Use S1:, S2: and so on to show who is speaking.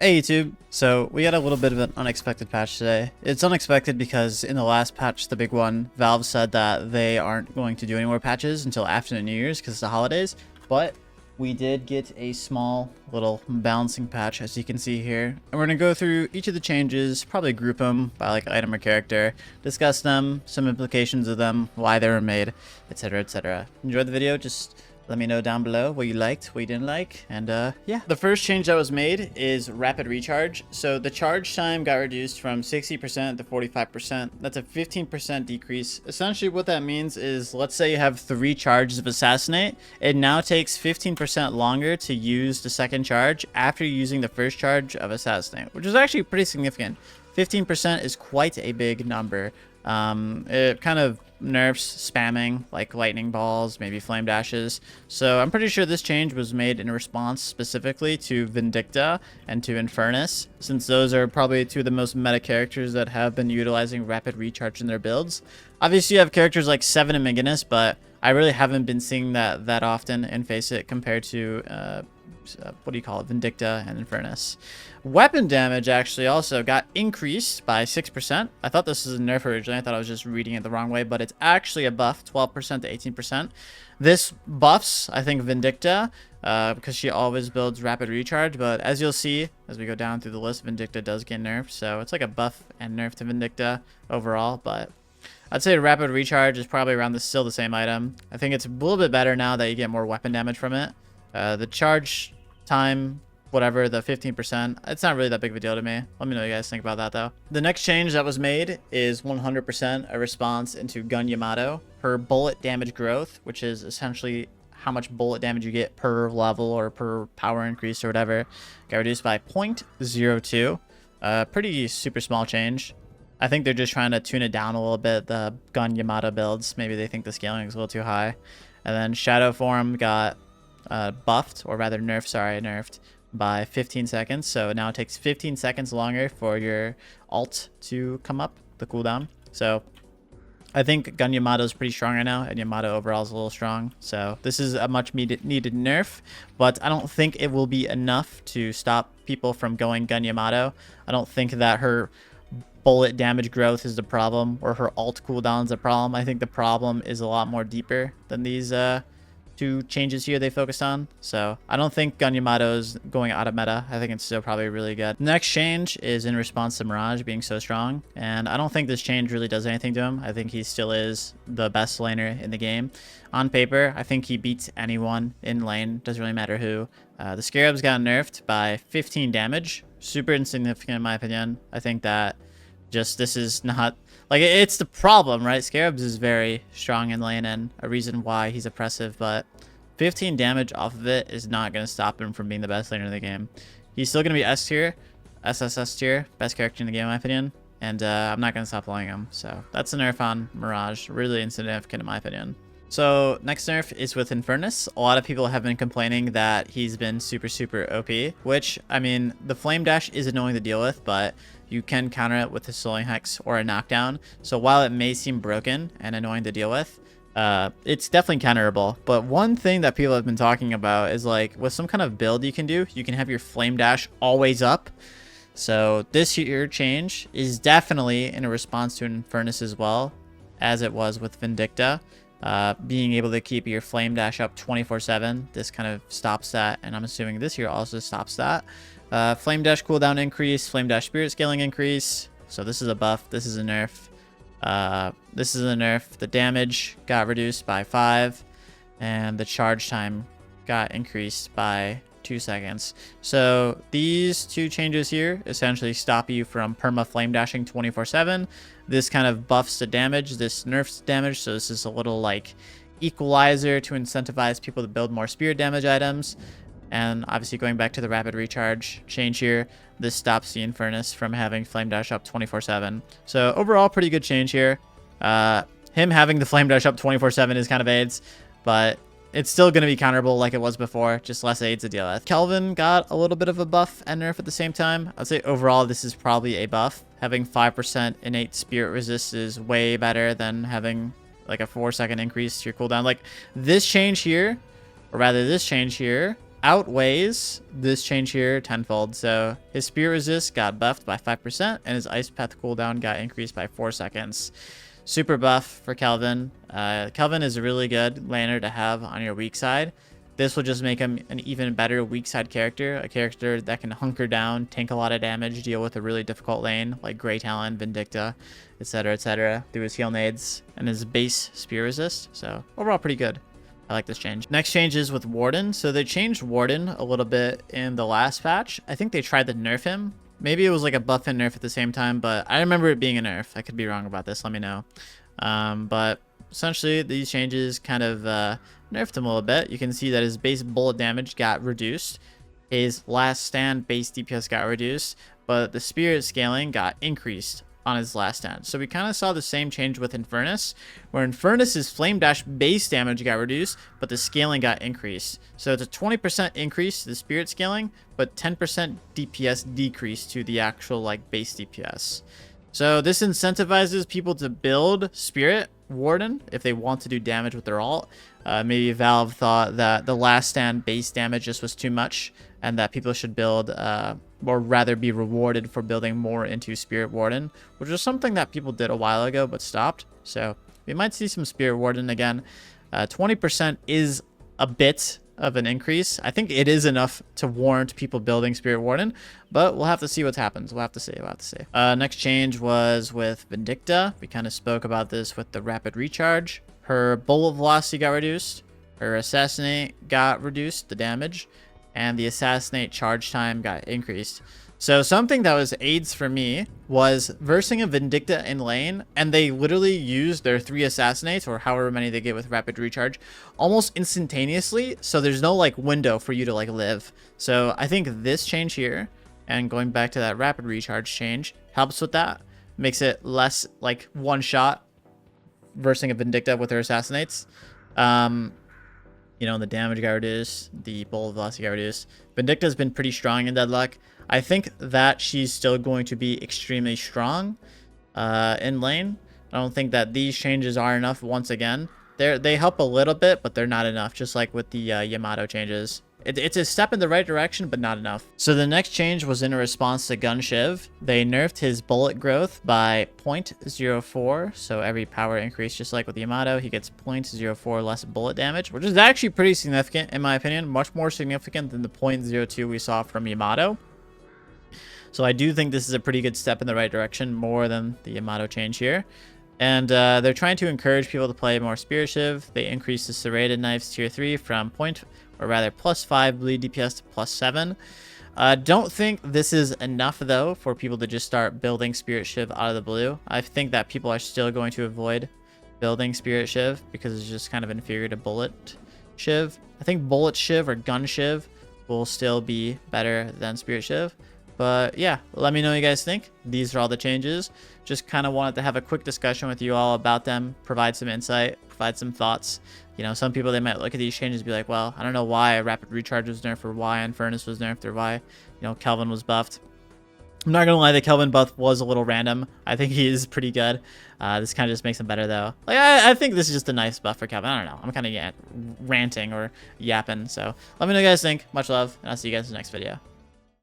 S1: Hey YouTube, so we had a little bit of an unexpected patch today. It's unexpected because in the last patch, the big one, Valve said that they aren't going to do any more patches until after the New Year's because it's the holidays, but we did get a small little balancing patch, as you can see here, and we're going to go through each of the changes, probably group them by like item or character, discuss them, some implications of them, why they were made, etc, etc. Enjoy the video. Just let me know down below what you liked, what you didn't like, and yeah. The first change that was made is rapid recharge. So the charge time got reduced from 60% to 45%. That's a 15% decrease. Essentially what that means is, let's say you have 3 charges of Assassinate. It now takes 15% longer to use the second charge after using the first charge of Assassinate, which is actually pretty significant. 15% is quite a big number. It kind of nerfs spamming like lightning balls, maybe flame dashes. So I'm pretty sure this change was made in response specifically to Vindicta and to Infernus, since those are probably two of the most meta characters that have been utilizing rapid recharge in their builds. Obviously you have characters like Seven and Maginus, but I really haven't been seeing that often in Face It compared to what do you call it, Vindicta and Infernus. Weapon damage actually also got increased by 6%. I thought this was a nerf originally. I thought I was just reading it the wrong way, but it's actually a buff, 12% to 18%. This buffs, I think, Vindicta, because she always builds rapid recharge, but as you'll see, as we go down through the list, Vindicta does get nerfed, so it's like a buff and nerf to Vindicta overall, but I'd say rapid recharge is probably around still the same item. I think it's a little bit better now that you get more weapon damage from it. The charge time, whatever, the 15%, it's not really that big of a deal to me. Let me know what you guys think about that, though. The next change that was made is 100% a response into Gun Yamato. Her bullet damage growth, which is essentially how much bullet damage you get per level or per power increase or whatever, got reduced by 0.02. Pretty super small change. I think they're just trying to tune it down a little bit, the Gun Yamato builds. Maybe they think the scaling is a little too high. And then Shadow Form got buffed, or rather nerfed by 15 seconds. So now it takes 15 seconds longer for your ult to come up, the cooldown. So I think Gun Yamato is pretty strong right now, and Yamato overall is a little strong. So this is a much needed nerf, but I don't think it will be enough to stop people from going Gun Yamato. I don't think that her bullet damage growth is the problem, or her ult cooldown is the problem. I think the problem is a lot more deeper than these two changes here they focused on. So I don't think Gun Yamato is going out of meta. I think it's still probably really good. The next change is in response to Mirage being so strong, and I don't think this change really does anything to him. I think he still is the best laner in the game. On paper, I think he beats anyone in lane, doesn't really matter who. The Scarabs got nerfed by 15 damage. Super insignificant in my opinion. I think that just this is not like, it's the problem, right? Scarabs is very strong in lane and a reason why he's oppressive, but 15 damage off of it is not going to stop him from being the best laner in the game. He's still going to be S tier, SSS tier, best character in the game in my opinion, and I'm not going to stop playing him. So that's a nerf on Mirage, really insignificant in my opinion. So next nerf is with Infernus. A lot of people have been complaining that he's been super OP, which, I mean, the Flame Dash is annoying to deal with, but you can counter it with a Soling Hex or a knockdown. So while it may seem broken and annoying to deal with, it's definitely counterable. But one thing that people have been talking about is, like, with some kind of build you can do, you can have your Flame Dash always up. So this here change is definitely in a response to Infernus as well, as it was with Vindicta. Being able to keep your Flame Dash up 24/7, this kind of stops that, and I'm assuming this here also stops that. Flame Dash cooldown increase, Flame Dash spirit scaling increase. So this is a buff, this is a nerf. This is a nerf. The damage got reduced by 5, and the charge time got increased by 2 seconds. So these two changes here essentially stop you from perma flame dashing 24/7. This kind of buffs the damage, this nerfs damage, so this is a little like equalizer to incentivize people to build more spirit damage items. And obviously going back to the rapid recharge change here, this stops the Infernus from having flame dash up 24/7. So overall pretty good change here. Him having the flame dash up 24/7 is kind of AIDS, but it's still going to be counterable like it was before, just less aids to deal with. Kelvin got a little bit of a buff and nerf at the same time. I'd say overall this is probably a buff. Having 5% innate spirit resist is way better than having like a 4-second increase to your cooldown. Like this change here, or rather this change here, outweighs this change here tenfold. So his spear resist got buffed by 5%, and his ice path cooldown got increased by 4 seconds. Super buff for Kelvin. Kelvin is a really good laner to have on your weak side. This will just make him an even better weak side character, a character that can hunker down, tank a lot of damage, deal with a really difficult lane like Grey Talon, Vindicta, etc., through his heal nades and his base spear resist. So overall pretty good. I like this change. Next change is with Warden. So they changed Warden a little bit in the last patch. I think they tried to nerf him. Maybe it was like a buff and nerf at the same time, but I remember it being a nerf. I could be wrong about this. Let me know. But essentially, these changes kind of nerfed him a little bit. You can see that his base bullet damage got reduced. His last stand base DPS got reduced, but the spirit scaling got increased on his last stand. So we kind of saw the same change with Infernus, where Infernus's flame dash base damage got reduced, but the scaling got increased. So it's a 20% increase to the spirit scaling, but 10% DPS decrease to the actual like base DPS. So this incentivizes people to build Spirit Warden if they want to do damage with their ult. Maybe Valve thought that the last stand base damage just was too much, and that people should build, or rather be rewarded for building more into Spirit Warden, which was something that people did a while ago but stopped. So we might see some Spirit Warden again. 20% is a bit of an increase. I think it is enough to warrant people building Spirit Warden, but we'll have to see what happens. We'll have to see. Next change was with Vindicta. We kind of spoke about this with the rapid recharge. Her bullet velocity got reduced. Her assassinate got reduced, the damage, and the assassinate charge time got increased. So something that was aids for me was versing a Vindicta in lane, and they literally used their 3 assassinates, or however many they get with rapid recharge, almost instantaneously. So there's no like window for you to like live. So I think this change here, and going back to that rapid recharge change, helps with that. Makes it less like one shot versing a Vindicta with her assassinates. You know, the damage got reduced, the bullet velocity got reduced. Vindicta's been pretty strong in Deadlock. I think that she's still going to be extremely strong in lane. I don't think that these changes are enough once again. They help a little bit, but they're not enough, just like with the Yamato changes. It's a step in the right direction, but not enough. So the next change was in a response to Gun Shiv. They nerfed his bullet growth by 0.04. So every power increase, just like with Yamato, he gets 0.04 less bullet damage, which is actually pretty significant in my opinion. Much more significant than the 0.02 we saw from Yamato. So I do think this is a pretty good step in the right direction, more than the Yamato change here. And they're trying to encourage people to play more Spirit Shiv. They increased the serrated knives tier 3 from +5 bleed DPS to +7. Don't think this is enough though for people to just start building Spirit Shiv out of the blue. I think that people are still going to avoid building Spirit Shiv because it's just kind of inferior to Bullet Shiv. I think Bullet Shiv or Gun Shiv will still be better than Spirit Shiv. But yeah, let me know what you guys think. These are all the changes. Just kind of wanted to have a quick discussion with you all about them, provide some insight, provide some thoughts. You know, some people, they might look at these changes and be like, well, I don't know why Rapid Recharge was nerfed, or why Infernus was nerfed, or why, you know, Kelvin was buffed. I'm not gonna lie, the Kelvin buff was a little random. I think he is pretty good. This kind of just makes him better though. Like I think this is just a nice buff for Kelvin. I don't know. I'm kind of ranting or yapping. So let me know what you guys think. Much love, and I'll see you guys in the next video.